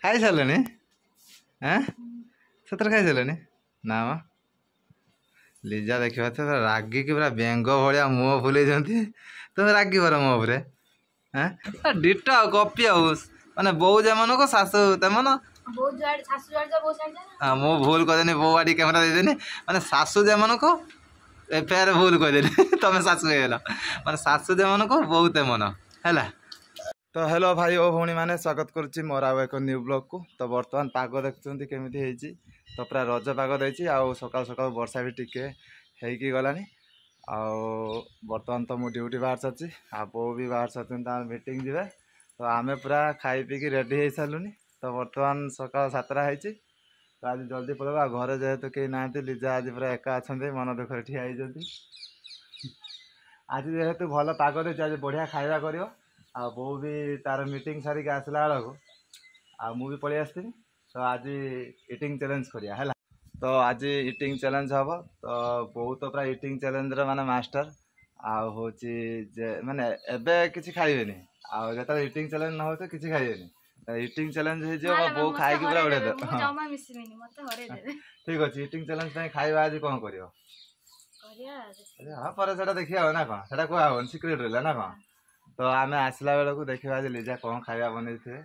खाई सारे हाँ सतरे खाई सारे ना मा लिजा देखा तो रागिकी पूरा बेंग भाया मुह फुले तुम राग पार मो उपरे हाँ डिट कपी माने बो जमन को सासू तेमन हाँ मु भूल करदेनी बो आड़ी कैमेरा देदेनी माने सासू जमन को एफआईआर भूल करदेनी तुम सासू होगा माने सासू जमन को बो तेमन है। तो हेलो भाई ओ भौणी मैंने स्वागत करुच्ची मोर आउ एक न्यू ब्लॉग को। तो बर्तमान पाग देखुं केमी तो पूरा रज पाग देती आउ सका सका वर्षा भी टिके होगी गलानी आउ बर्तमान तो मु ड्यूटी बाहर सारी आ बो भी बाहर सारी मीटिंग जीवे तो आमे पूरा खाई पीकी रेडी हो सारूनी। तो बर्तमान सका 7टा होती तो आज जल्दी पड़ेगा घरे जेहेतु कहीं ना लिजा आज पूरा एका अच्छा मन दुख ठिया आज जेहेतु भल पाग देती आज बढ़िया खाଇବା कर आ बो भी तार मीटिंग सारिक आसला बेलू आ मु भी पलि आसती तो आज इटिंग चैलेंज करिया है। तो आज इटिंग चैलेंज हम तो बहुत तो प्राय इटिंग चैलेंज माने मास्टर आ हूँ माने एबे किसी खाइबेनी आ जो इटिंग चैलेंज न हो तो किसी खाइबेनी इटिंग चैलेंज हो बो खाई पूरा उड़े दे ठीक अच्छे इटिंग चैलेंज खाଇବା आज कौन कर हाँ पर से देखिए ना कौन से कह सिक्रेट रहा ना कौन। तो आम आसला बेलू देखा आज लिजा कौन खाया बनई थे।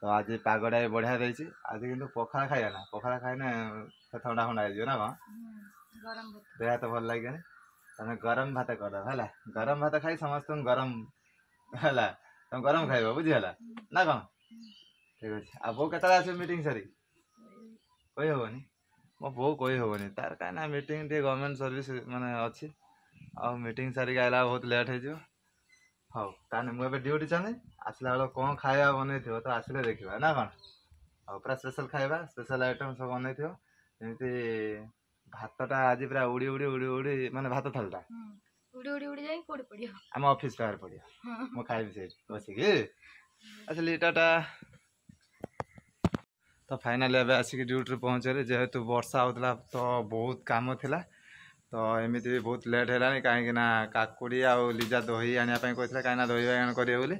तो आज पागटा भी बढ़िया देती आज कितु पखाड़ खाया ना पखाड़ खाइने ठंडा फंडा हो ना कौन देह तो भल लगे तुम गरम भात कर है गरम भात खाई समस्त गरम है तुम गरम खाइब बुझीगला ना कौन ठीक अच्छे आ बो के आस मीटिंग सारी कही हेनी मो बो कही हेनी तार कहीं मीटिंग टे गवर्नमेंट सर्विस माने अच्छी आ मीटिंग सारिक आइला बहुत लेट हो हाँ ताने मुझे ड्यूटी चले आसला बेल कौन खाया बनई थो तो आसले देखा ना कौन और पूरा स्पेशल खाଇବା स्पेशल आइटम सब बनई थो जमी भातटा आज पूरा उड़ी उड़ी उड़ी उड़ी माने भात थालटा आम ऑफिस बाहर पड़िया मु खाइबी से बसिक अच्छा इटाटा। तो फाइनाली एवं आसिक ड्यूटी पहुँचे जेहेतु वर्षा होता तो बहुत काम थिला तो एमती भी बहुत लेट है कहीं काकुड़ी आ लिजा दही आने कहते कहीं दही बाइगण करेंगे बोली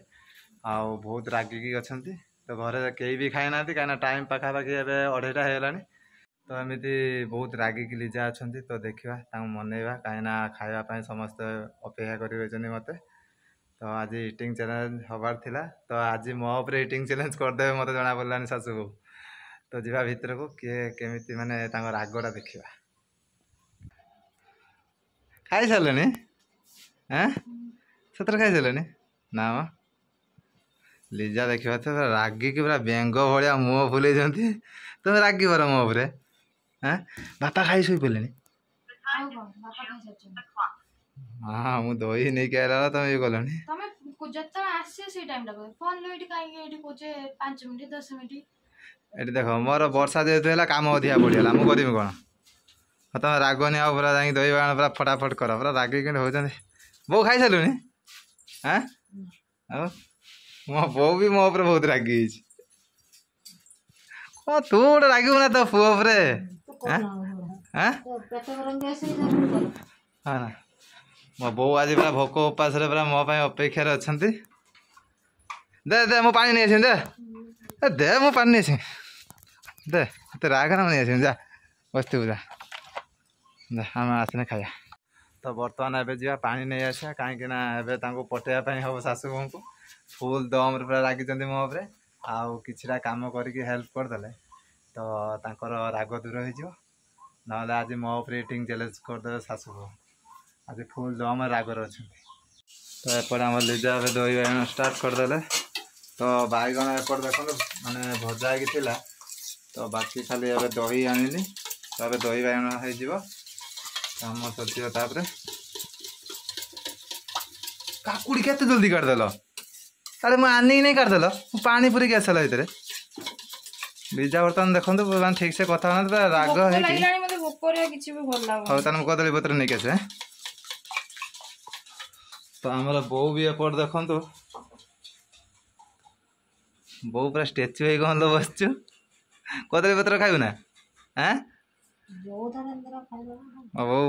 आ बहुत रागिकी अच्छा तो घरे कहीं भी खाई ना कहीं टाइम पाखापाखि एवं 2:30 होगा तो एमती बहुत रागिकी लिजा अच्छा तो देखा मनइबा कहीं खावाई समस्त अपेक्षा कर मत। तो आज इटिंग चैलेंज हबार थिला तो आज मो उपरे इटिंग चैलेंज करदे मत जना पड़ानी सासू को। तो जीवा भितर को किए केमिति माने रागटा देखा खाई सारे हाँ सतरे खाई सारे ना मा लिजा देखा तो रागिकी पूरा बेंग भाया मुह फुले तुम राग पार मो उपरे हाँ बापा खाई शोई पड़े हाँ मु दही नहीं आला तुम ये कल ये देख मोर वर्षा जेहतु है कम अधिका पड़गला मुझे करी कौन तुम रागनी आ पूरा जा दही बाण पूरा फटाफट कर पूरा रागिक हो बो खाई सारूनी हाँ मो बो भी मो बहुत रागी कौन तू गोटे रागू ना तो पुओ हाँ हाँ ना मो बो आज पूरा भोक उपास पूरा मो अपेक्षार अच्छा दे दे मो पानी नहीं दे दे मो पानी नहीं दे तो राग ना नहीं जा बस जा आम आसने खाया। तो बर्तमान एवं जा पा नहीं आसा कहीं पटेवाई हम शाशु बोह को फुल दम पूरा रागी मो उपरे आउ किछिटा काम करके हेल्प करदे तो तांकर राग दूर हो ना आज मो उपरे इटिंग चैलेंज करदे शाशु बोह आज फुल दम रागर अच्छा। तो एपटे आम लिजा दही बाइगण स्टार्ट करदे तो बाइगण एपट देख माने भजा होगी तो बाकी खाली एवं दही आनिली तो दही बाइगण हो काम सर काकुड़ी के जल्दी काटदेल अरे मुझे आनी नहीं काटदेल पानी पूरी गैस भितर लिजा बर्तमान देखो ठीक से कथा पूरा राग हो कदली पत्र नहीं आसे। तो आमर बो भी एपट देखु बो पूरा स्टेचू हो कौन बसचु कदली पत्र खाइबू ना हाँ बो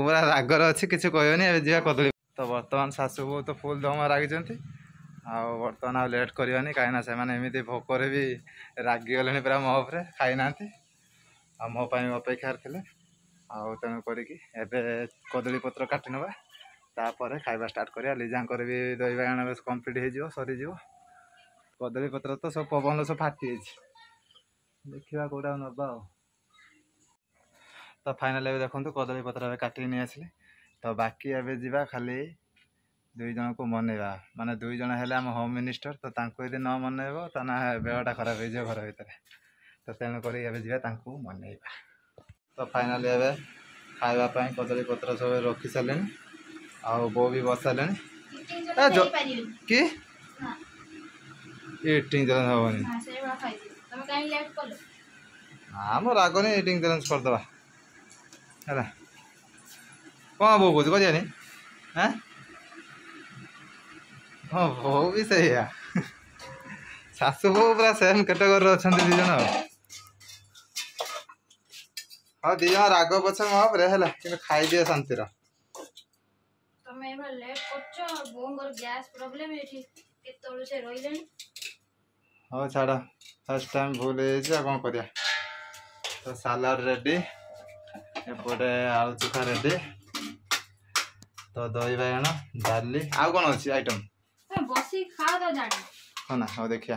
पूरा रागर अच्छी किसी कहनी जा कदली। तो बर्तमान शाशु बो तो फुल दम रागी आउ बर्तमान आउ लेट करवानी कहीं से एमती भोकर भी रागिगले पूरा मो उपरे खाई ना आ मो अपेक्षार थे आउ तेणु करी कदली पत्र काटि नवा तापर खाଇବା स्टार्ट करिया लिजांकर भी दही बाइगण कम्प्लीट हो सरीज कदली पत्र तो सब पवन सब फाटी देखा कौटा नवा तो फाइनाल ए देखो कदली पत्र काटिक नहीं आसली तो बाकी एवं जावा खाली 2 जन को मनइबा माने 2 जन हेले आम होम मिनिस्टर तो यदि न मनइब तो बेहटा खराब हो घर भर तो तेणु कर मनइबा तो फाइनाली एवं खावाई कदली पत्र सब रखी सारे आउ बो भी बस सारे कि इटिंग चैलेंज हेनी आम राग नहीं इटिंग चैलेंज करदे है कौन बो कौच करिया हाँ हाँ बो भी सही है शाशु बो पूरा सेम कैटेगोरी अच्छा 2 जन हाँ 2 जन राग पछे मो है कि खाई दिए शांति हाँ छाड़ फर्स्ट टाइम भूल कौन कर तो सालाड रेडी एपटे आलू चोखा रेडी तो दही बाइगण डाली आउ कौन अच्छी आइटम हाँ ना हाँ देखिया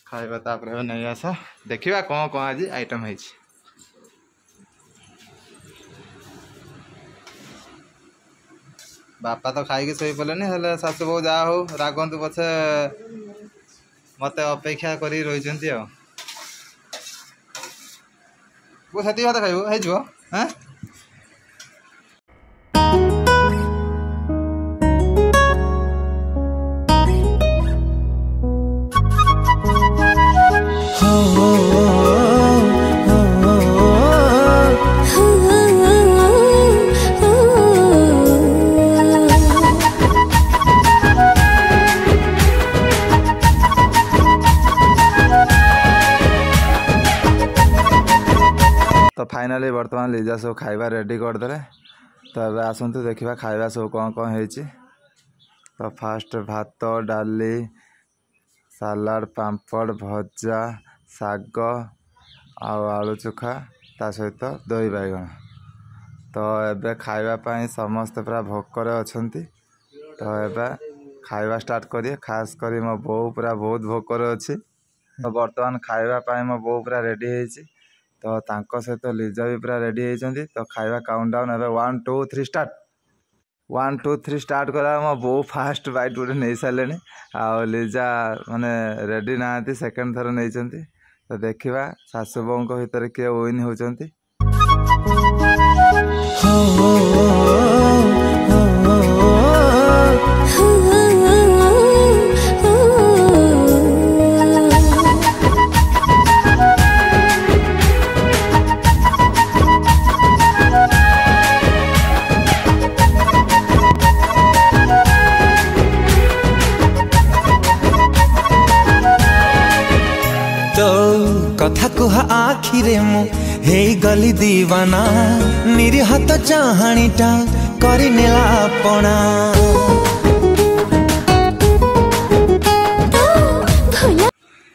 खाइबा तापर नहीं आस देखा कौन कौन आज आइटम है बापा तो खाई शोई पड़े हेले शाशु बो जा हो रागंतु पछे मत अपेक्षा कर रही वो से भात खाइबो हाँ तो फाइनाली बर्तमान लिजा सब खाइबा रेडी करदे तो अब आसतु देखा खाइबा सब कौन कौन है तो फास्ट भात डाली सालाड पापड़ भजा साग आलू चोखा ता सहित दही बाइगण तो एबे खाइबापी समस्त पूरा भोकर अछंती तो एबे खाइबा स्टार्ट करिए खास करी मो बो पूरा बहुत भोकर अच्छी तो बर्तमान खाइबापी मो बो पूरा रेडी है तो तांको सहित लिजा भी पूरा रेडी होती तो खाइबा काउंटडाउन है 1 2 3 स्टार्ट 1 2 3 स्टार्ट करा मो बो फास्ट बाइट गोटे नहीं सारे आ लिजा माने रेडी ना सेकेंड थर नहीं तो देखा शाशु बो भितर किए विन होती कथा कुहा आखिरे मु हे गली दीवाना निरीह तो चाहाणीटा करी नेला अपना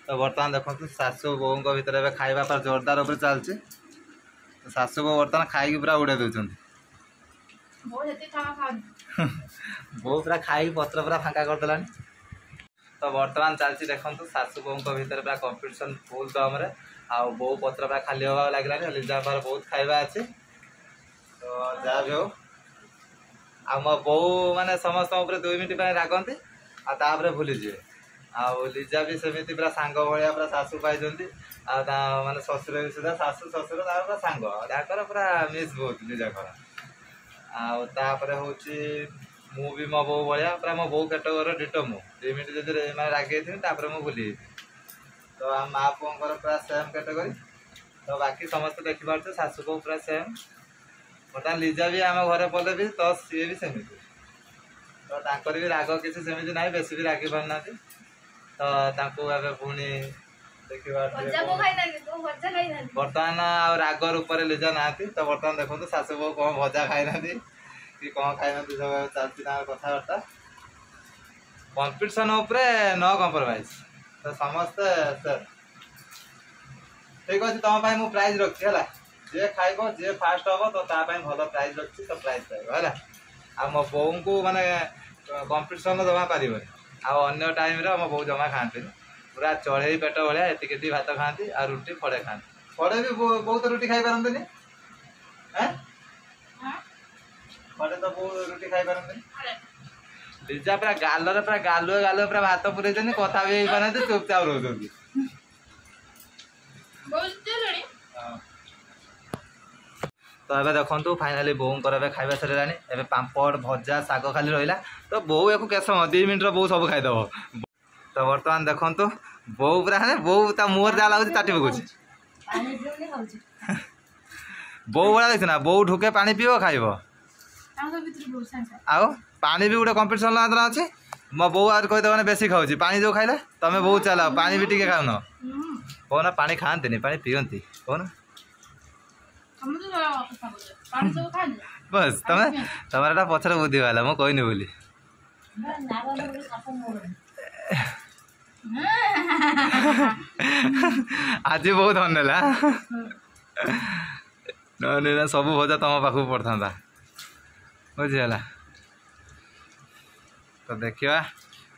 तो बर्तमान देखो शाशु बो भीतर खाइबा पर जोरदार उपर चलती तो शाशु बो बर्तमान खाई पूरा उड़े दौरान बो पूरा खाई पत्र पूरा फांका करदेला तो बर्तमान चलती देखो शाशु बो भीतर पूरा कंपटीशन फुल दम रे आ बो पत्र पूरा खाली होगा लगे लिजा पार बहुत खाइबा अच्छे तो जहाँ भी हो आ मो बो माने समस्त 2 मिनट रागंती आपर भूलीजे आ लिजा भी सेमती पूरा सांग भाया पूरा शाशु पाई माने शशुर भी सुधा शाशु शशुर पूरा सांग पूरा मिस बहुत लिजा आपर हूँ मु भी मो बो भाया पूरा मो बो कैटेगोरी डिटो मु 2 मिनट जब मैं रागे थी मु भूली तो आम माँ पुओं पूरा सेम कैटेगोरी तो बाकी समस्त देखिपे शाशु बो पूरा सेम बर्तमान लिजा भी आम घर पड़े भी तो सी भी सेमती तो तांकर भी राग किसी सेमती ना बेसी भी रागी पारना तो पुणी देखा बर्तमान आ राग रूप लिजा ना तो बर्तमान देखो शाशु बो कौन भजा खाई ना कि कौन खाई ना सब चलती कथबार्ता कंपटीशन उपरे नो कंप्रोमाइज तो समस्ते सर ठीक अच्छे तुम मु प्राइज रखी है जे खाइब जे फास्ट हम तो भल प्राइज रखी तो प्राइज पाइब है आ मो बो को माने कंपटीशन जमा पार अन्य टाइम मो बो जमा खाती पूरा चढ़े पेट भाया एति भात खाती आ रुटी फड़े खाती फड़े भी बहुत रुटी खाई पारती फड़े तो बहुत रुटी खाई पारती लिजा पूरा गालर पूरा गालुए पूरा भात पुरे कथा भी पारे चुपचाप रोज तो ए देखो फाइनाली बोर खाଇବା सर ए पापड़ भजा शाग खाली रहा तो बो या के समय 2 मिनट बो सब खाईदेव तो बर्तमान देखो बो पूरा बो मुहर जहाँ लगुच ताटी पकाउछ बो भाया देख ना बो ढुके पानी पीब खाइब आउ पानी भी गोटे कंपटीशन अच्छे मो बो आज कहीदेव बेसी खाऊँ पानी जो खाइला तुम बहुत चलाओ पानी भी टे खाऊन कहना पानी खाती पानी पीती कहना बस तुम्हारा पचर बुद्धि वाला मु कहनी बोली आज बहुत अनेला ना सब भजा तुम पाख पड़ता बुझीगला तो देखा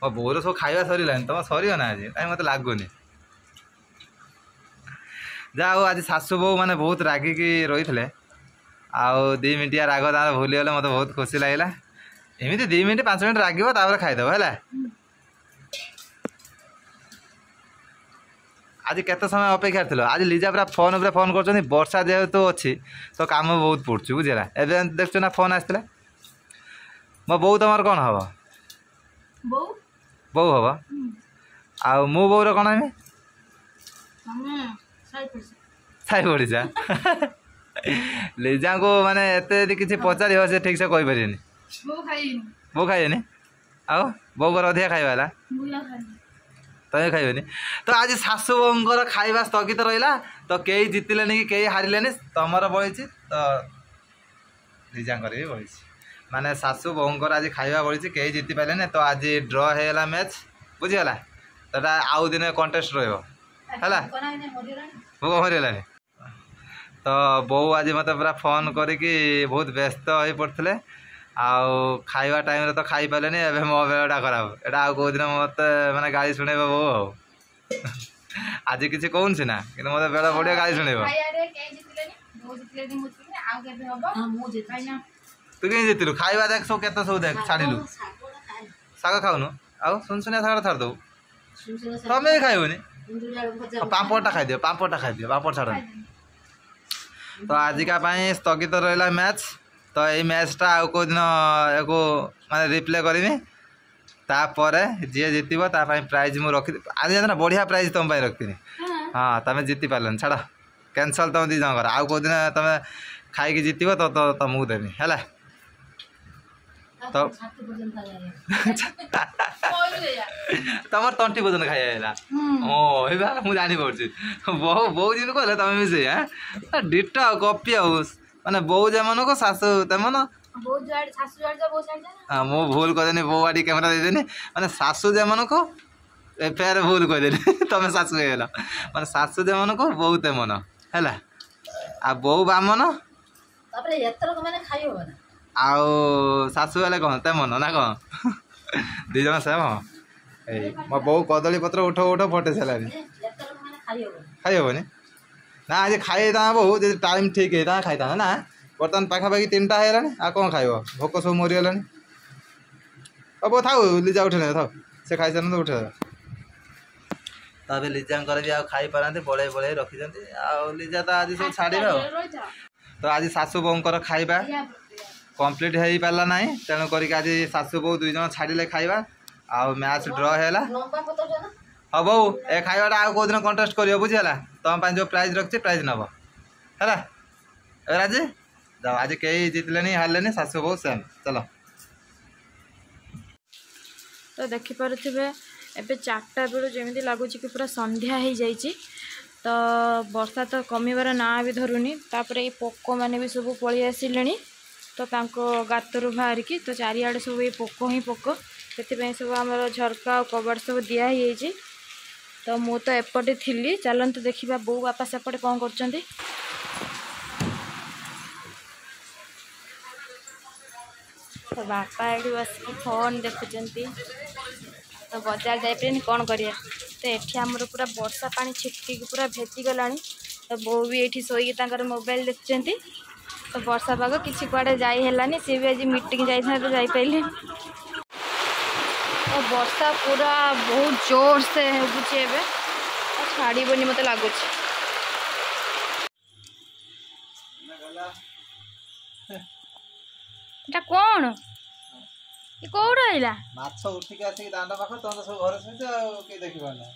मो बोर सब खाଇବା सर तुम सर ना आज कहीं मत लगुनि जा आज सासू बो मैंने बहुत रागिकी रही थे आउ 2 मिनिटिया राग तार भूलीगले मत बहुत खुशी लगे एमती 2 मिनिट 5 मिनिट रागिब तापर खाईदेव है आज केते समय अपेक्षा थी आज लिजा पूरा फोन उपर फोन कर वर्षा जेहेतु अच्छी तो काम बहुत पड़ुछ बुझेगा एवं देख ना फोन आसला मो बो तुम कौन हम बो हम आउ मो बोर कौन हमें साई पड़ीसा लिजा को माने एते किसी पचार से ठीक से कही पारे बो खाइबे आउ बो को अधिका खाइबा तुम खाइबे तो आज सासू बोर खाइबा स्थगित रहा तो कई जितले कि कई हारे तुमर बड़ी तो लिजा भी बड़ी माने सासू बोर आज खाइबा बड़ी कई जीति पारे तो आज ड्र होगा मैच बुझीगला तो आउ दिन कंटेस्ट रहा भोग मरीगला तो बो आज मत पूरा फोन करके बहुत व्यस्त हो पड़ते आउ खाइबा टाइम तो खाई पारे एवं मो बेलटा खराब एटा आउ कौ दिन मत मैंने गाड़ी शुणे बो आज किसी कौन सी ना कि मत बेल पड़े गाड़ी शुणे तू कहीं जीतलु खाइबा देख सब केत सब देख छाड़ू शाग खाऊनु आउ सुनसुनिया शाग छाड़ दो तुम भी खाइबनी पापड़ा खाई दियो पापड़ छाड़ तो आजिका स्थगित रहा मैच तो ये मैचटा आउ कौ दिन माने रिप्ले करी तापर जी जीतब प्राइज मुझे रखी आज जाना बढ़िया प्राइज तुम रखी हाँ तुम जीति पार्लन छाड़ कैंसल तुम 2 जन आउ कौ दिन तुम खाई जीतब तो तुमको देवी है तो तुम तंटी भोजन खाइला ओ मुझे जानी पड़ी बहु बहु दिन कहले तुम भी से डिट कपी माने बो जमन को सासू तमन हाँ मु भूल करदेनी बो आड़ी कैमेरा देदेनी माने सासू जमन को फेर भूल करदेनी तुम सासू होगा माने सासू जमन को बो तेमन है आ बो बामन आउ सासू वाले कौन तेमन ना कौन 2 जन सेम मो बो कदली पत्र उठ उठ फटे सारे खाई हेनी ना आज खाई बहु टाइम ठीक है खाई ना बर्तमान पाखापाखि 3टा है आ कौन खाइब भोक सब मरीगला अब था लिजा उठे था से खाई सारे उठे तब लिजा भी आ खाई पारती बड़े बड़े रखी लिजा तो आज सब छाड़े तो आज सासू बोर खाइबा कंप्लीट हो पारा ना तेणुक आज सासू बो 2 जन छाड़े खाइबा आउ मैच ड्र है हाँ बो ए खाइबाटा आउ कौ दिन कंटेस्ट कर बुझीगला तुम जो प्राइज रखी प्राइज नब है राजी जाओ आज कई जीतले हारे सासू बो सेम चलो तो देखिपे एबे 4टा बेलू जमी लगुच कि पूरा संध्या हो जाइए तो वर्षा तो कमिबार ना भी धरुनी तापर ये पोक मैंने भी सब पलि आसिले तो गातर बाहर की तो चारिआडे सब ये पोक ही पोक से सब आम झरका और कबड़ सब दिखाई। तो मु तो एपटे थी, चलते देखा बो बापा सेपटे कौन कर। तो बापा ये बस फोन देखुंट। तो बजार जापे कौन करिया। तो ये आमर पूरा वर्षा पानी छिटकी पूरा भेजी गला। तो बो भी ये शोक मोबाइल देखुं। तो वर्षा पाग किसी कुआडे जाइलानी, सी भी आज मीटिंग जापारे। तो वर्षा पूरा बहुत जोर से होगुचे एबे, छाड़बनी मत लगुच। कौन ये कौड़ आइला माछ उठिक आसिक दांड पाख तुम सब घर सहित के देखि पाना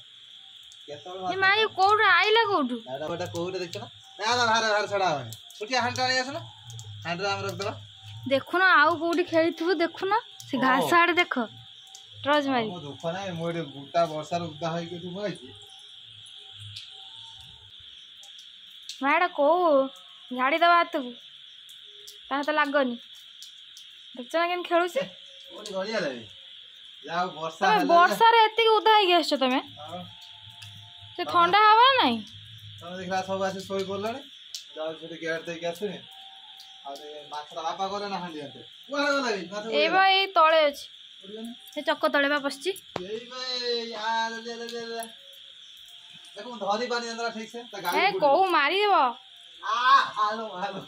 ये माँ ये कौड़ आइला कौठू दादा बेटा कोउटे देखछ ना ना बाहर बाहर छड़ा होनी छुटिया हांडा नहीं आसना हांडा हम रख दबा देखु ना आउ कोठी खेलिथबो देखु ना से घास आड़े देख ट्रज मारी मो दुख ना मोडे गुटा वर्षा उदा होई के तुम आइछि माडा को झाड़ी दबा हाथ को ता तो लागनी देखछ ना केन खेलु से ओडी गलिया लागे जाओ वर्षा तमे वर्षा रे एति उदा होई गेछ तमे से ठंडा हवा नहीं तमे देखला सब आसी सोई पड़लानी जाओ छोटे गेट दे के आछनी अरे माछरा बापा करे ना हांडी आते कुआ गलाबी माछ ए भाई तळे अछि से चक्क तळे बा पछची ए भाई यार ले देखो धरी पानी अंदर ठीक से ता गाड़ी ए कोहू मारी देबो आ हालो हालो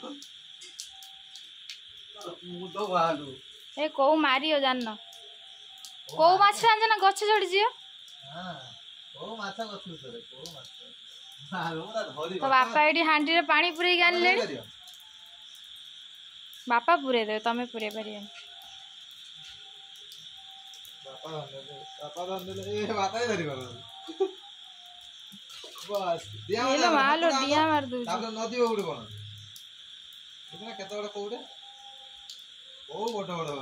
मुदो हालो ए कोहू मारियो जानना कोहू माछ आंजे ना गछ चढ़ी जियो हां ओ माछा गछ सरे ओ माछ हालो ना धरी तो बापा एडी हांडी रे पानी पुरै गान ले बापा पुरे दे तमे पुरे परियन बापा धरले ए बापा ही धरी करो बस दिया हेलो मालो दिया मार दू तापर नदी उडे कोन इतना केते बड़ कोउडे ओ बड़ बड़